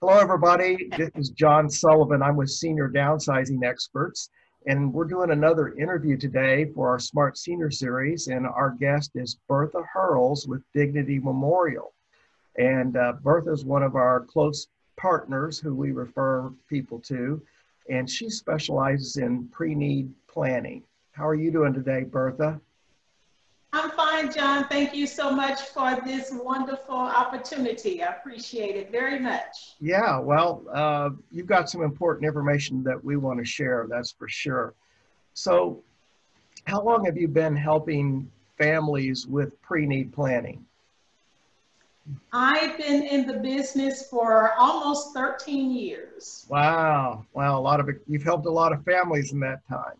Hello, everybody. This is John Sullivan. I'm with Senior Downsizing Experts, and we're doing another interview today for our Smart Senior Series, and our guest is Bertha Hurels with Dignity Memorial. And Bertha is one of our close partners who we refer people to, and she specializes in pre-need planning. How are you doing today, Bertha? I'm fine, John. Thank you so much for this wonderful opportunity. I appreciate it very much. Yeah, well, you've got some important information that we want to share, that's for sure. So, how long have you been helping families with pre-need planning? I've been in the business for almost 13 years. Wow, you've helped a lot of families in that time.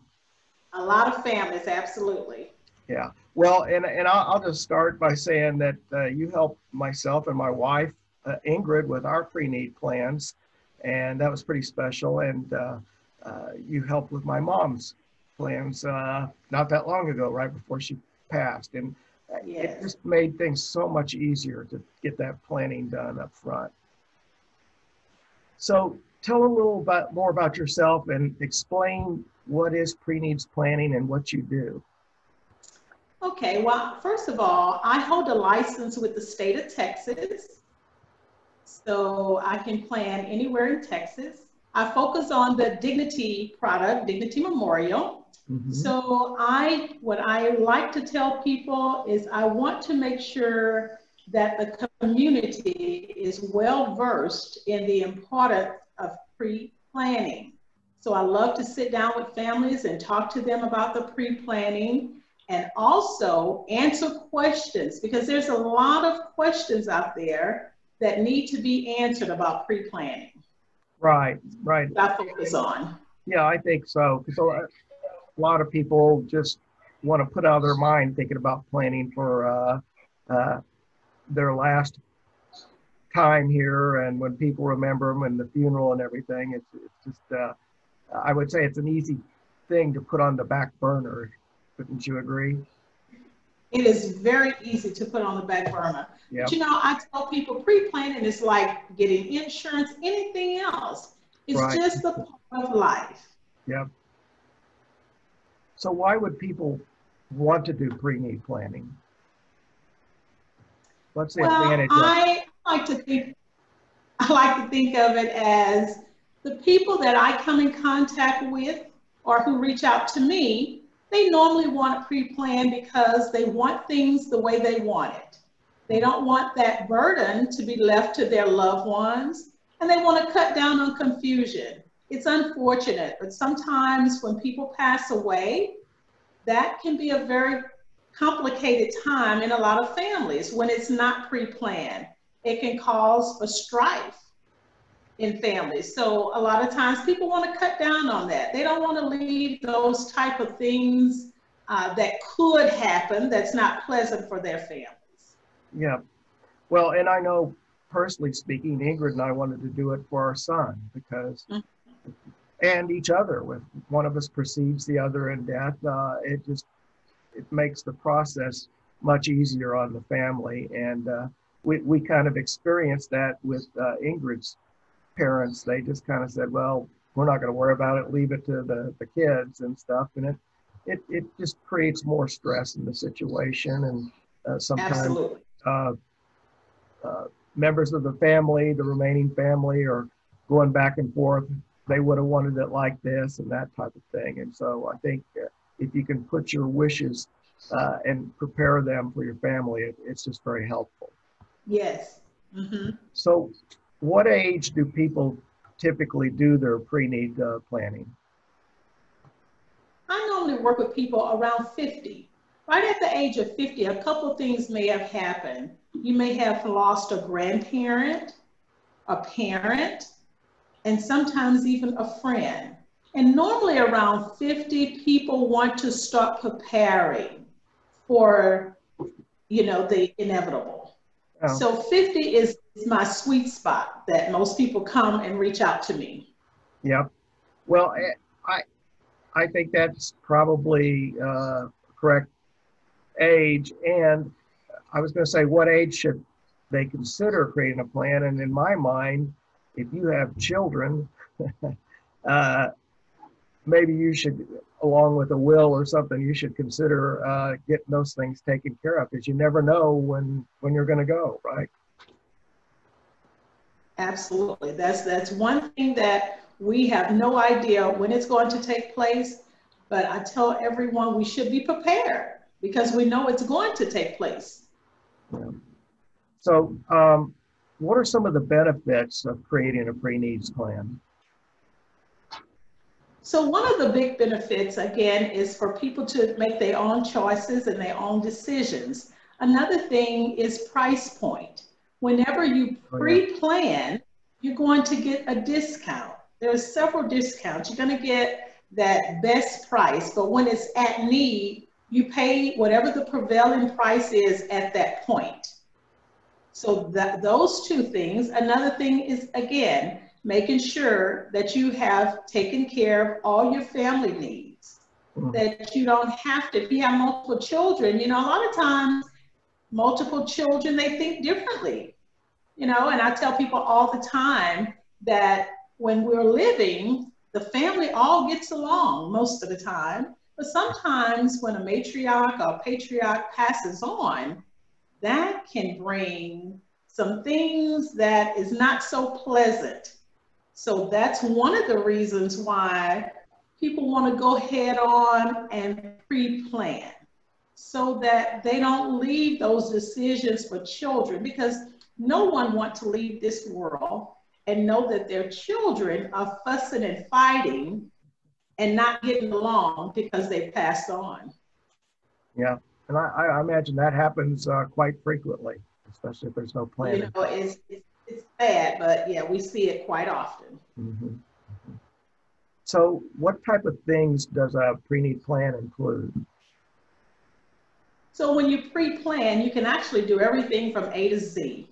A lot of families, absolutely. Yeah, well, and I'll just start by saying that you helped myself and my wife, Ingrid, with our pre-need plans, and that was pretty special. And you helped with my mom's plans not that long ago, right before she passed. And it Yes. just made things so much easier to get that planning done up front. So tell a little bit more about yourself and explain what is pre-needs planning and what you do. Okay, well, first of all, I hold a license with the state of Texas, so I can plan anywhere in Texas. I focus on the Dignity product, Dignity Memorial. So what I like to tell people is I want to make sure that the community is well versed in the importance of pre-planning. So I love to sit down with families and talk to them about the pre-planning and also answer questions, because there's a lot of questions out there that need to be answered about pre-planning. Right. That I focus on. Yeah, I think so. So a lot of people just want to put out of their mind thinking about planning for their last time here, and when people remember them and the funeral and everything. It's just I would say it's an easy thing to put on the back burner. Wouldn't you agree? It is very easy to put on the back burner. Yep. But I tell people pre-planning is like getting insurance, anything else. It's Right. just a part of life. Yep. So why would people want to do pre-need planning? What's the advantage of it? I like to think of it as the people that I come in contact with or who reach out to me. They normally want pre-plan because they want things the way they want it. They don't want that burden to be left to their loved ones, and they want to cut down on confusion. It's unfortunate, but sometimes when people pass away, that can be a very complicated time in a lot of families when it's not pre-planned. It can cause a strife in families. So a lot of times people want to cut down on that. They don't want to leave those type of things that could happen that's not pleasant for their families. Yeah. Well, and I know personally speaking, Ingrid and I wanted to do it for our son because, and each other, with one of us precedes the other in death, it makes the process much easier on the family. And we kind of experienced that with Ingrid's parents. They just kind of said, well, we're not going to worry about it, leave it to the kids and stuff. And it just creates more stress in the situation. And sometimes members of the family, the remaining family, are going back and forth. They would have wanted it like this and that type of thing. And so I think if you can put your wishes and prepare them for your family, it's just very helpful. Yes. So what age do people typically do their pre-need planning? I normally work with people around 50. Right at the age of 50, a couple of things may have happened. You may have lost a grandparent, a parent, and sometimes even a friend. And normally around 50, people want to start preparing for, the inevitable. Oh. So 50 is my sweet spot that most people come and reach out to me. Yep. Well, I think that's probably correct age. And I was going to say, what age should they consider creating a plan? And in my mind, if you have children, uh, maybe you should, along with a will or something, you should consider getting those things taken care of, because you never know when you're going to go, right? Absolutely. That's one thing that we have no idea when it's going to take place, but I tell everyone we should be prepared because we know it's going to take place. Yeah. So, what are some of the benefits of creating a pre-needs plan? So one of the big benefits, again, is for people to make their own choices and their own decisions. Another thing is price point. Whenever you Oh, yeah. pre-plan, you're going to get a discount. There are several discounts. You're going to get that best price, but when it's at need, you pay whatever the prevailing price is at that point. So those two things. Another thing is, again, making sure that you have taken care of all your family needs, that you don't have to, if you have multiple children, you know, a lot of times multiple children, they think differently, you know, and I tell people all the time that when we're living, the family all gets along most of the time, but sometimes when a matriarch or a patriarch passes on, that can bring some things that is not so pleasant. So that's one of the reasons why people want to go head on and pre-plan so that they don't leave those decisions for children, because no one wants to leave this world and know that their children are fussing and fighting and not getting along because they passed on. Yeah, and I imagine that happens quite frequently, especially if there's no planning. You know, it's bad, but yeah, we see it quite often. Mm-hmm. So what type of things does a pre-need plan include? So when you pre-plan, you can actually do everything from A to Z.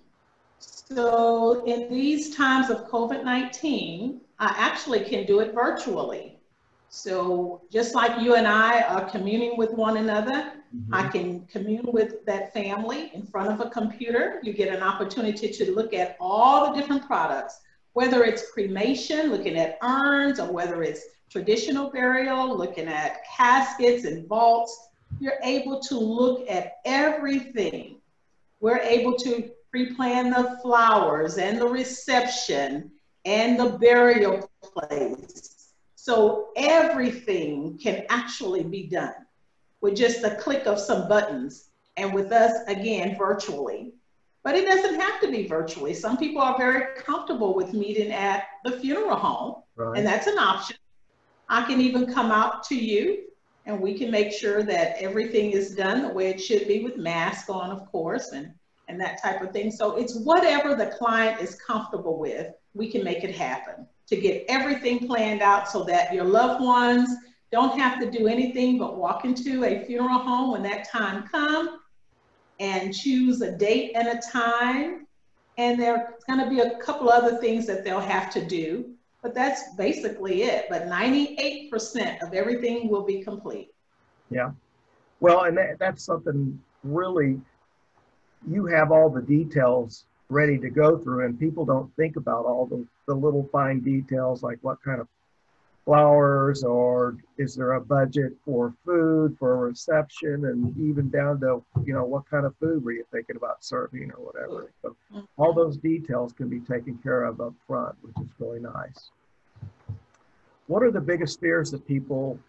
So in these times of COVID-19, I actually can do it virtually. So just like you and I are communing with one another, I can commune with that family in front of a computer. You get an opportunity to look at all the different products, whether it's cremation, looking at urns, or whether it's traditional burial, looking at caskets and vaults. You're able to look at everything. We're able to pre-plan the flowers and the reception and the burial place. So everything can actually be done with just a click of some buttons, and with us, again, virtually. But it doesn't have to be virtually. Some people are very comfortable with meeting at the funeral home, right, and that's an option. I can even come out to you and we can make sure that everything is done the way it should be, with masks on, of course, and that type of thing. So it's whatever the client is comfortable with, we can make it happen to get everything planned out so that your loved ones don't have to do anything but walk into a funeral home when that time comes and choose a date and a time. And there's going to be a couple other things that they'll have to do, but that's basically it. But 98% of everything will be complete. Yeah. Well, and that's something really, you have all the details ready to go through, and people don't think about all the little fine details, like what kind of flowers, or is there a budget for food for a reception, and even down to, you know, what kind of food were you thinking about serving or whatever. So all those details can be taken care of up front, which is really nice. What are the biggest fears that people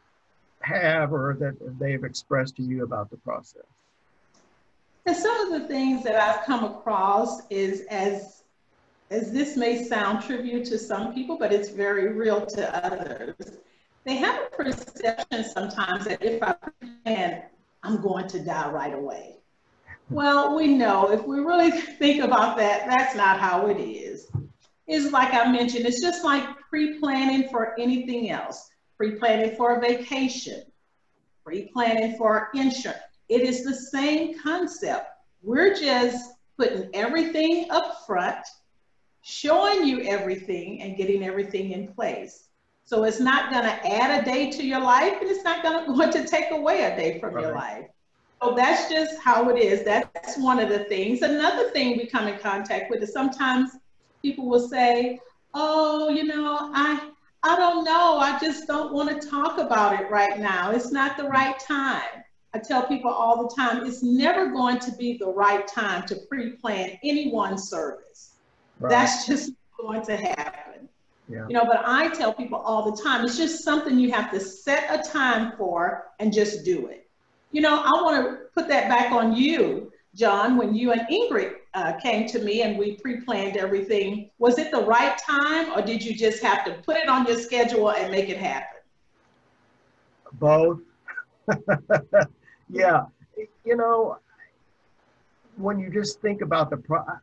have or that they've expressed to you about the process? And some of the things that I've come across is, as this may sound trivial to some people, but it's very real to others. They have a perception sometimes that if I plan, I'm going to die right away. Well, we know if we really think about that, that's not how it is. It's like I mentioned, it's just like pre-planning for anything else. Pre-planning for a vacation, pre-planning for insurance. It is the same concept. We're just putting everything up front, showing you everything and getting everything in place. So it's not going to add a day to your life, and it's not going to take away a day from your life. So that's just how it is. That's one of the things. Another thing we come in contact with is sometimes people will say, oh, I don't know. I just don't want to talk about it right now. It's not the right time. I tell people all the time, it's never going to be the right time to pre-plan anyone's service. Right. That's just going to happen. Yeah. But I tell people all the time, it's just something you have to set a time for and just do it. I want to put that back on you, John, when you and Ingrid came to me and we pre-planned everything. Was it the right time, or did you just have to put it on your schedule and make it happen? Both. Yeah. When you just think about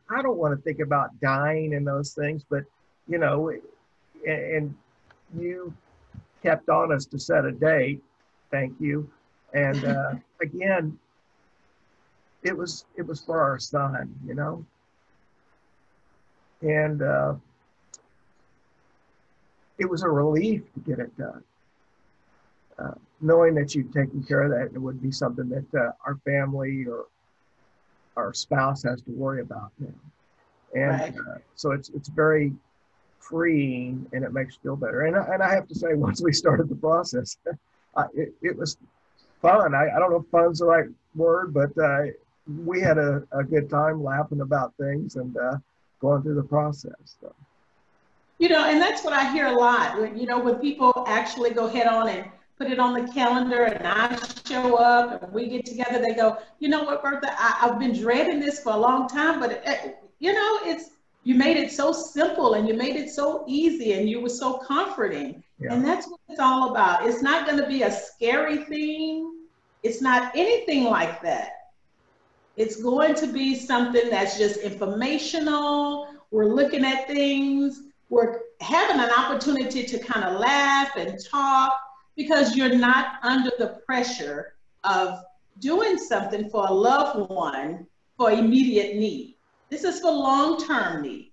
I don't want to think about dying and those things, but, and you kept on us to set a date. Thank you. And again, it was for our son, and it was a relief to get it done. Knowing that you've taken care of that, it would be something that our family or our spouse has to worry about now. And right. So it's very freeing, and it makes you feel better. And I have to say, once we started the process, it was fun. I don't know if fun's the right word, but we had a good time laughing about things and going through the process. So. And that's what I hear a lot. When people actually go head on and put it on the calendar and I show up and we get together, they go, you know what, Bertha, I've been dreading this for a long time, but you made it so simple and you made it so easy and you were so comforting. Yeah. And that's what it's all about. It's not going to be a scary thing. It's not anything like that. It's going to be something that's just informational. We're looking at things. We're having an opportunity to kind of laugh and talk because you're not under the pressure of doing something for a loved one for immediate need. This is for long-term need.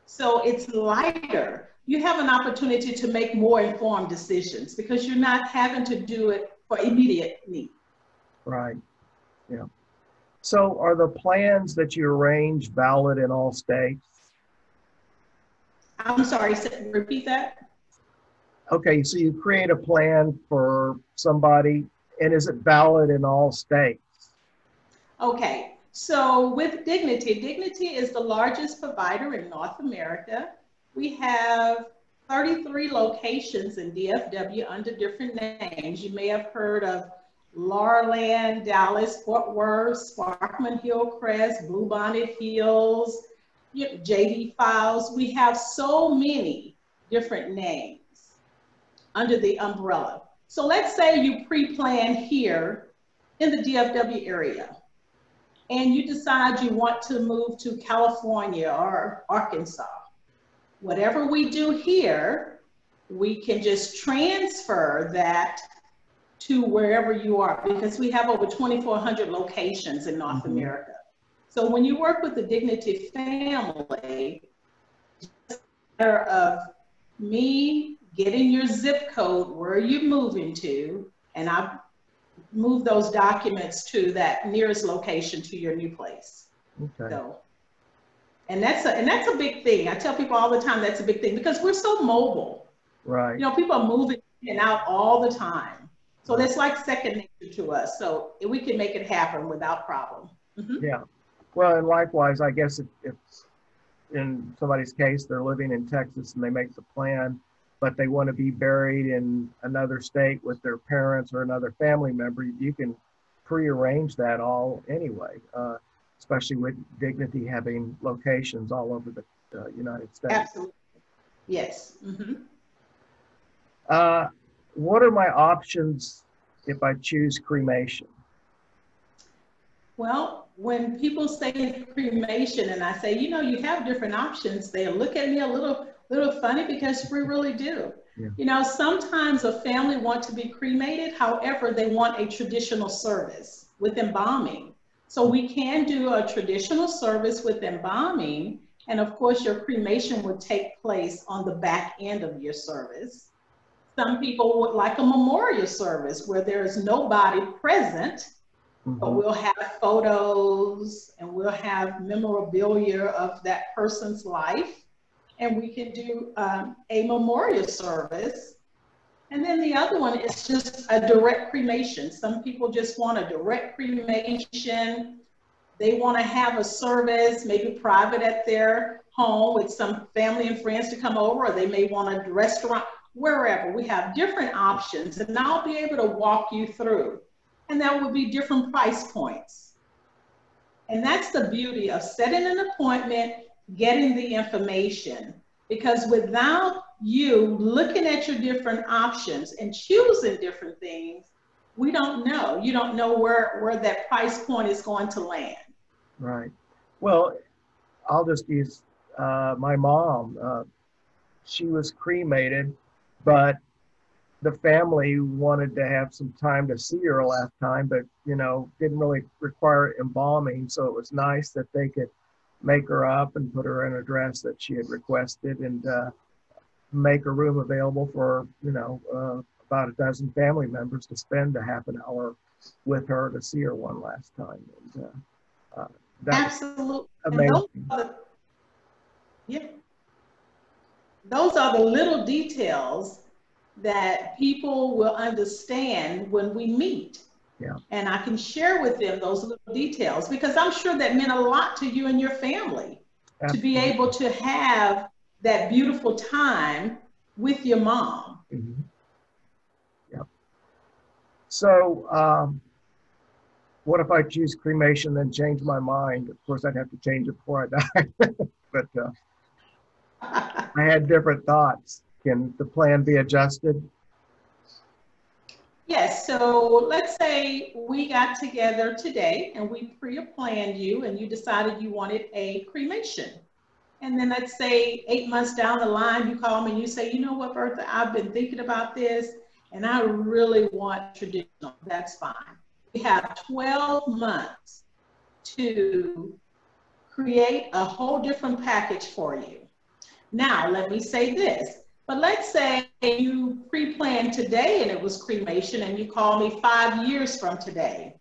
So it's lighter. You have an opportunity to make more informed decisions because you're not having to do it for immediate need. Right. Yeah. So are the plans that you arrange valid in all states? I'm sorry, repeat that. Okay, so you create a plan for somebody, and is it valid in all states? Okay, so with Dignity is the largest provider in North America. We have 33 locations in DFW under different names. You may have heard of Laurelland, Dallas, Fort Worth, Sparkman Hillcrest, Bluebonnet Hills, JD Files. We have so many different names under the umbrella. So let's say you pre-plan here in the DFW area and you decide you want to move to California or Arkansas. Whatever we do here, we can just transfer that to wherever you are because we have over 2,400 locations in North America. So when you work with the Dignity family, it's a matter of me getting your zip code, where you're moving to, and I move those documents to that nearest location to your new place. Okay. So, and that's a big thing. I tell people all the time that's a big thing because we're so mobile. Right. People are moving in and out all the time. So that's like second nature to us. So we can make it happen without problem. Yeah. Well, and likewise, I guess if in somebody's case, they're living in Texas and they make the plan, but they want to be buried in another state with their parents or another family member, you can prearrange that all anyway, especially with Dignity having locations all over the United States. Absolutely. Yes. What are my options if I choose cremation? Well, when people say cremation and I say, you have different options, they look at me a little funny because we really do. Yeah. Sometimes a family wants to be cremated, however, they want a traditional service with embalming. So we can do a traditional service with embalming, and of course your cremation would take place on the back end of your service. Some people would like a memorial service where there is nobody present, but we'll have photos and we'll have memorabilia of that person's life. and we can do a memorial service. And then the other one is just a direct cremation. Some people just want a direct cremation. They want to have a service, maybe private at their home with some family and friends to come over, or they may want a restaurant, wherever. We have different options, and I'll be able to walk you through. And that would be different price points. And that's the beauty of setting an appointment, getting the information. Because without you looking at your different options and choosing different things, we don't know. You don't know where that price point is going to land. Right. Well, I'll just use my mom. She was cremated, but the family wanted to have some time to see her last time, but, you know, didn't really require embalming. So it was nice that they could make her up and put her in a dress that she had requested, and make a room available for, you know, about a dozen family members to spend a half an hour with her to see her one last time. And that's absolutely amazing. Those are the little details that people will understand when we meet. Yeah. And I can share with them those little details, because I'm sure that meant a lot to you and your family. Absolutely. To be able to have that beautiful time with your mom. Mm-hmm. Yeah. So what if I choose cremation, then change my mind? Of course, I'd have to change it before I die. But I had different thoughts. Can the plan be adjusted? Yes, so let's say we got together today and we pre-planned you and you decided you wanted a cremation. And then let's say 8 months down the line, you call me and you say, you know what, Bertha, I've been thinking about this and I really want traditional. That's fine. We have 12 months to create a whole different package for you. Now, let me say this. But let's say you pre-planned today and it was cremation, and you call me 5 years from today.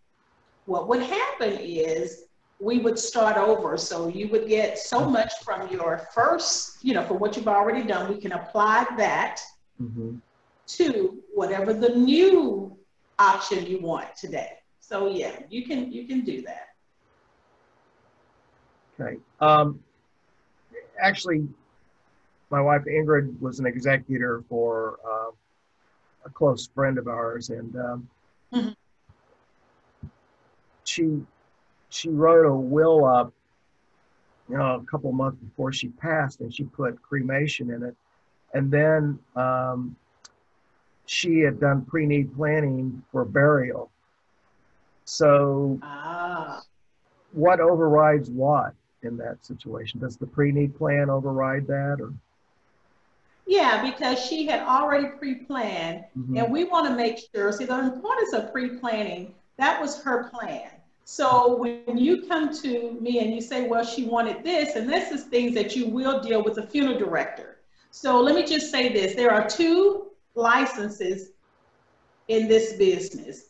What would happen is we would start over. So you would get so much from your first, you know, for what you've already done. We can apply that to whatever the new option you want today. So yeah, you can do that. Okay. Actually, my wife Ingrid was an executor for a close friend of ours, and she wrote a will up, you know, a couple months before she passed, and she put cremation in it. And then she had done PreNeed planning for burial. So what overrides what in that situation? Does the PreNeed plan override that, or? Yeah, because she had already pre-planned, and we want to make sure, see, the importance of pre-planning, that was her plan. So when you come to me and you say, well, she wanted this, and this is things that you will deal with the funeral director. So let me just say this, there are 2 licenses in this business.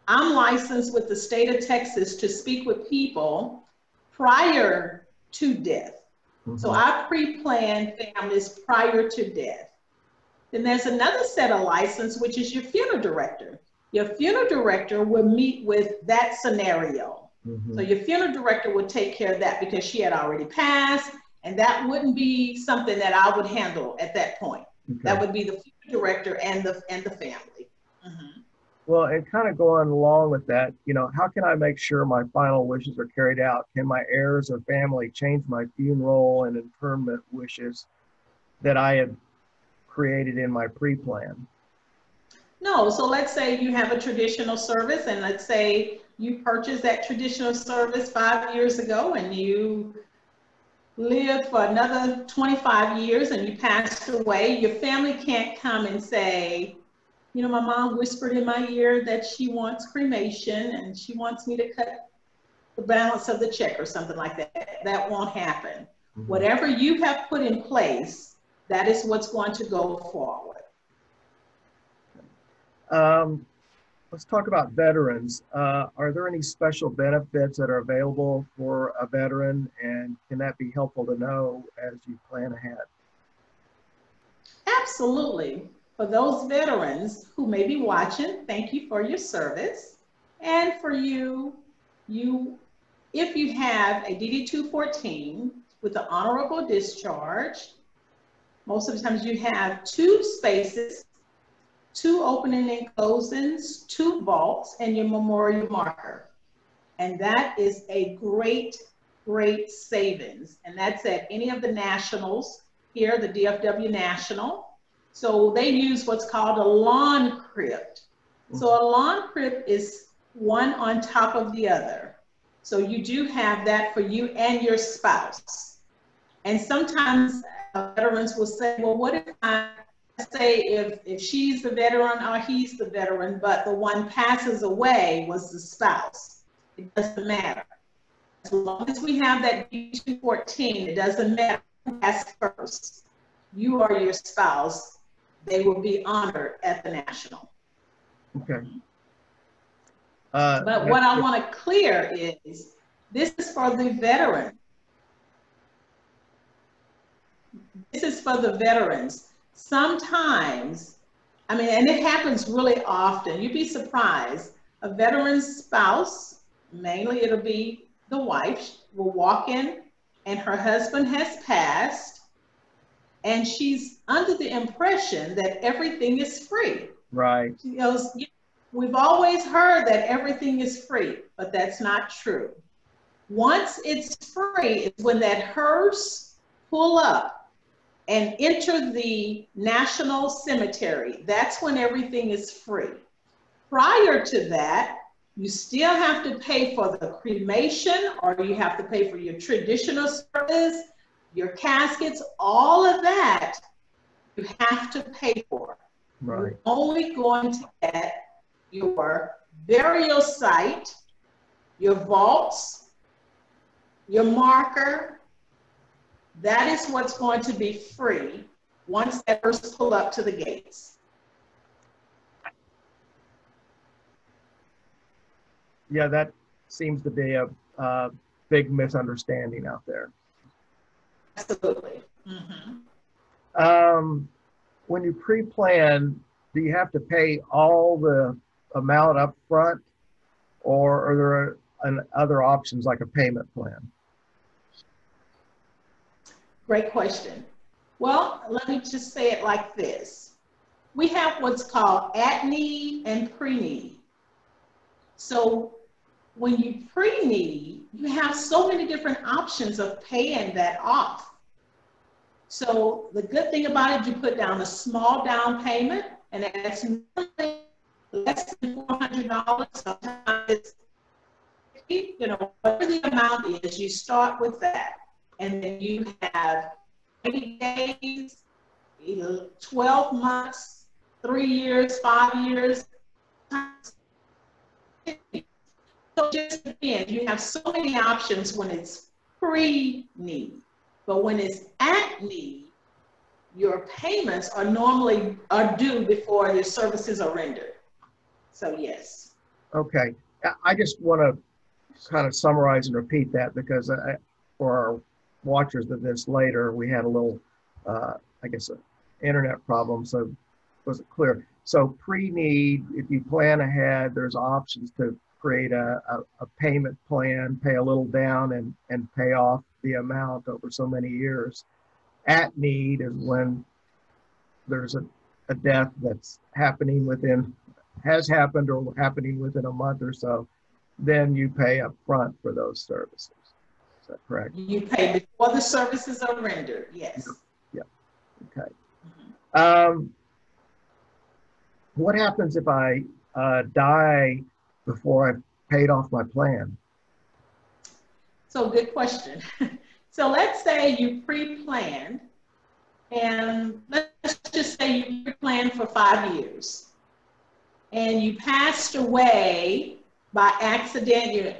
I'm licensed with the state of Texas to speak with people prior to death. So I pre-plan families prior to death. Then there's another set of license, which is your funeral director. Your funeral director will meet with that scenario. So your funeral director would take care of that because she had already passed, and that wouldn't be something that I would handle at that point. That would be the funeral director and the family. Well, and kind of going along with that, you know, how can I make sure my final wishes are carried out? Can my heirs or family change my funeral and interment wishes that I had created in my pre-plan? No, so let's say you have a traditional service, and let's say you purchased that traditional service 5 years ago and you lived for another 25 years and you passed away. Your family can't come and say, you know, my mom whispered in my ear that she wants cremation and she wants me to cut the balance of the check or something like that. That won't happen. Whatever you have put in place, that is what's going to go forward. Let's talk about veterans. Are there any special benefits that are available for a veteran, and can that be helpful to know as you plan ahead? Absolutely. For those veterans who may be watching, thank you for your service. And for you, if you have a DD-214 with an honorable discharge, most of the times you have 2 spaces, 2 opening and closings, 2 vaults, and your memorial marker. And that is a great, great savings. And that's at any of the nationals here, the DFW National. So they use what's called a lawn crypt. So a lawn crypt is one on top of the other. So you do have that for you and your spouse. And sometimes veterans will say, well, what if I say if she's the veteran or he's the veteran, but the one passes away was the spouse? It doesn't matter. As long as we have that D-214, it doesn't matter who passed first. You or your spouse, they will be honored at the National. Okay. But what I want to clear is, this is for the veteran. This is for the veterans. Sometimes, I mean, and it happens really often. You'd be surprised. A veteran's spouse, mainly it'll be the wife, will walk in and her husband has passed and she's under the impression that everything is free. Right. She goes, we've always heard that everything is free, but that's not true. Once it's free is when that hearse pull up and enter the National Cemetery. That's when everything is free. Prior to that, you still have to pay for the cremation, or you have to pay for your traditional service, your caskets, all of that you have to pay for. Right. You're only going to get your burial site, your vaults, your marker. That is what's going to be free once that hearse pull up to the gates. Yeah, that seems to be a big misunderstanding out there. Absolutely. Mm-hmm. When you pre-plan, do you have to pay all the amount up front, or are there other options like a payment plan? Great question. Well, let me just say it like this. We have what's called at-need and pre-need. So when you pre-need, you have so many different options of paying that off. So the good thing about it, you put down a small down payment, and that's less than $400. Sometimes it's, whatever the amount is, you start with that. And then you have 80 days, 12 months, 3 years, 5 years. So just again, you have so many options when it's pre-need. But when it's at need, your payments are normally due before your services are rendered. So yes. Okay. I just want to kind of summarize and repeat that, because for our watchers of this later, we had a little, I guess, an internet problem, so it wasn't clear. So pre-need, if you plan ahead, there's options to create a payment plan, pay a little down and pay off the amount over so many years. At need is when there's a death that's happening has happened or happening within a month or so, then you pay up front for those services. Is that correct? You pay before the services are rendered, yes. Yeah, okay. What happens if I die before I've paid off my plan? So good question. So let's say you pre-planned, and let's just say you pre-planned for 5 years, and you passed away by accidental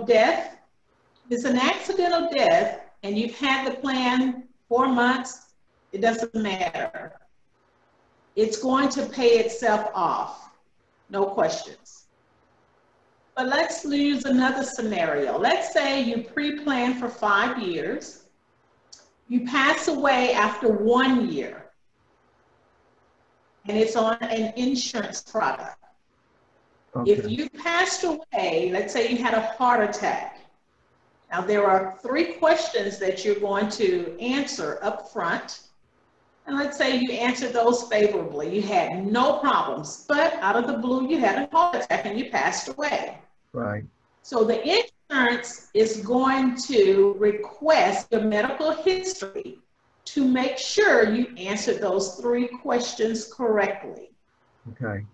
death. If it's an accidental death and you've had the plan 4 months, it doesn't matter. It's going to pay itself off, no questions. But let's use another scenario. Let's say you pre-planned for 5 years. You pass away after 1 year. and it's on an insurance product. Okay. If you passed away, let's say you had a heart attack. Now there are 3 questions that you're going to answer up front. And let's say you answered those favorably. You had no problems, but out of the blue, you had a heart attack and you passed away. Right. So the insurance is going to request your medical history to make sure you answered those 3 questions correctly. Okay.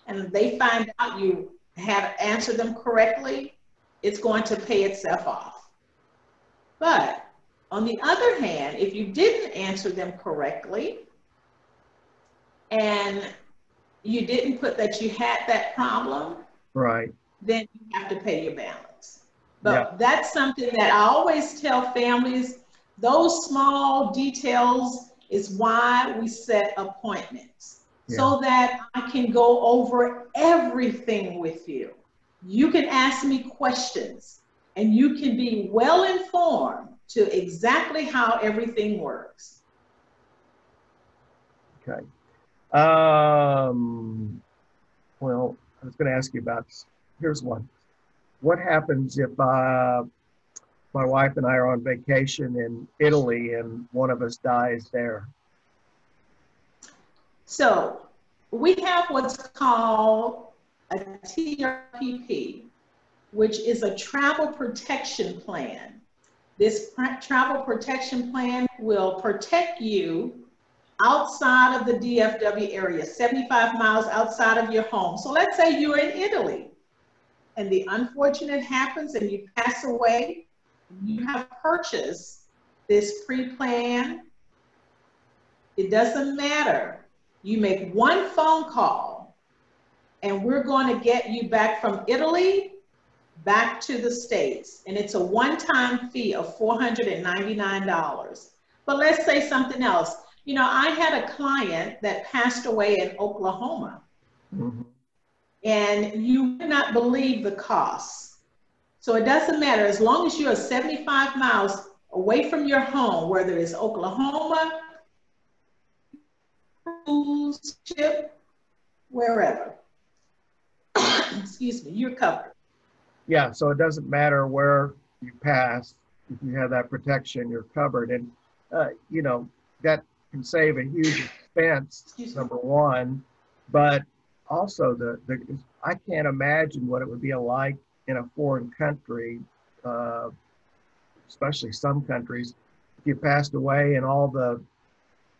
And they find out you have answered them correctly, it's going to pay itself off. But on the other hand, if you didn't answer them correctly and you didn't put that you had that problem, right, then you have to pay your balance. But that's something that I always tell families, those small details is why we set appointments. So that I can go over everything with you. You can ask me questions and you can be well informed to exactly how everything works. Okay. Well, I was going to ask you about, here's one. What happens if my wife and I are on vacation in Italy and one of us dies there? So we have what's called a TRPP, which is a travel protection plan. This travel protection plan will protect you outside of the DFW area, 75 miles outside of your home. So let's say you're in Italy and the unfortunate happens and you pass away, you have purchased this pre-plan. It doesn't matter. You make one phone call and we're going to get you back from Italy back to the States. And it's a one-time fee of $499. But let's say something else. You know, I had a client that passed away in Oklahoma. Mm-hmm. And you would not believe the costs. So it doesn't matter. As long as you are 75 miles away from your home, whether it's Oklahoma, cruise ship, wherever, excuse me, you're covered. Yeah, so it doesn't matter where you pass. If you have that protection, you're covered. And, you know, that can save a huge expense, number one. But also, I can't imagine what it would be like in a foreign country, especially some countries, if you passed away and all the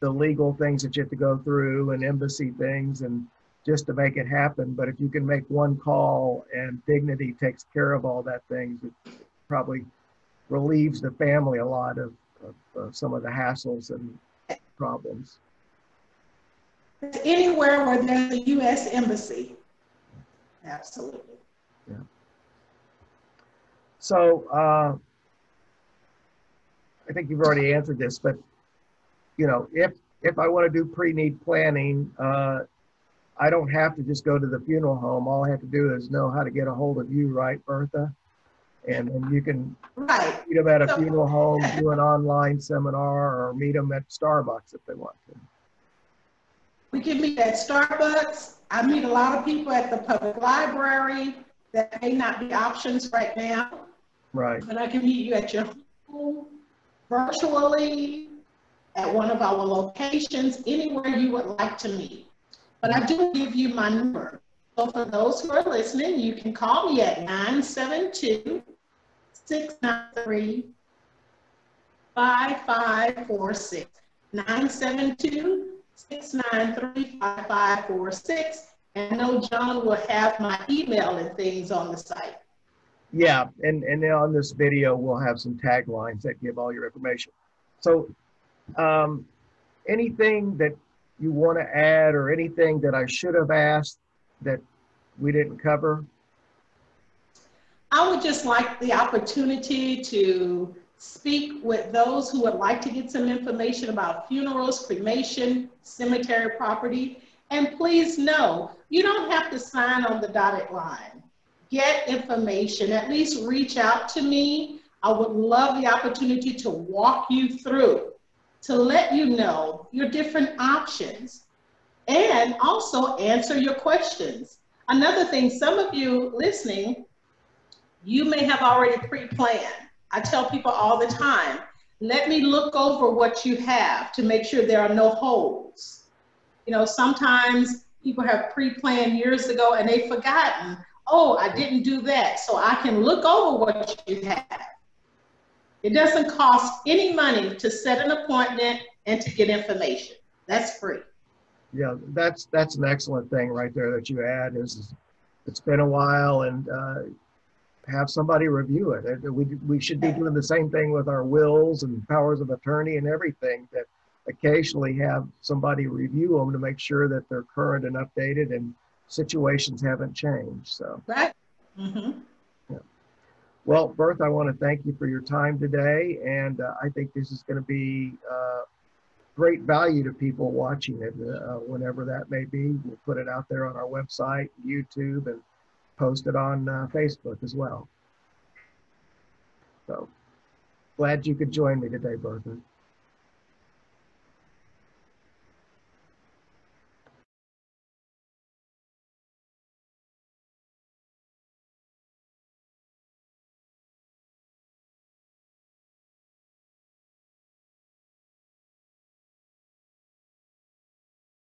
legal things that you have to go through and embassy things and just to make it happen. But if you can make one call and Dignity takes care of all that things, it probably relieves the family a lot of some of the hassles and problems. Anywhere where there's a U.S. embassy. Absolutely. Yeah. So I think you've already answered this, but you know, if I want to do pre-need planning, I don't have to just go to the funeral home. All I have to do is know how to get a hold of you, right, Bertha? And then you can meet them at a funeral home, do an online seminar, or meet them at Starbucks if they want to. We can meet at Starbucks. I meet a lot of people at the public library. That may not be options right now. Right. But I can meet you at your home, virtually, at one of our locations, anywhere you would like to meet. But I do give you my number. So for those who are listening, you can call me at 972-693-5546. 972-693-5546. And I know John will have my email and things on the site. Yeah, and on this video, we'll have some taglines that give all your information. So anything that you want to add or anything that I should have asked that we didn't cover? I would just like the opportunity to speak with those who would like to get some information about funerals, cremation, cemetery property. And please know, you don't have to sign on the dotted line. Get information, at least reach out to me. I would love the opportunity to walk you through, to let you know your different options. and also answer your questions. Another thing, some of you listening, you may have already pre-planned. I tell people all the time, let me look over what you have to make sure there are no holes. You know, sometimes people have pre-planned years ago and they've forgotten, oh, I didn't do that. So I can look over what you have. It doesn't cost any money to set an appointment and to get information. That's free. Yeah, that's an excellent thing right there that you add is it's been a while, and have somebody review it. We should be doing the same thing with our wills and powers of attorney and everything, that occasionally have somebody review them to make sure that they're current and updated and situations haven't changed. So, right. Mm-hmm. Yeah. Well, Bertha, I want to thank you for your time today, and I think this is going to be great value to people watching it, whenever that may be. We'll put it out there on our website, YouTube, and post it on Facebook as well. So glad you could join me today, Bertha.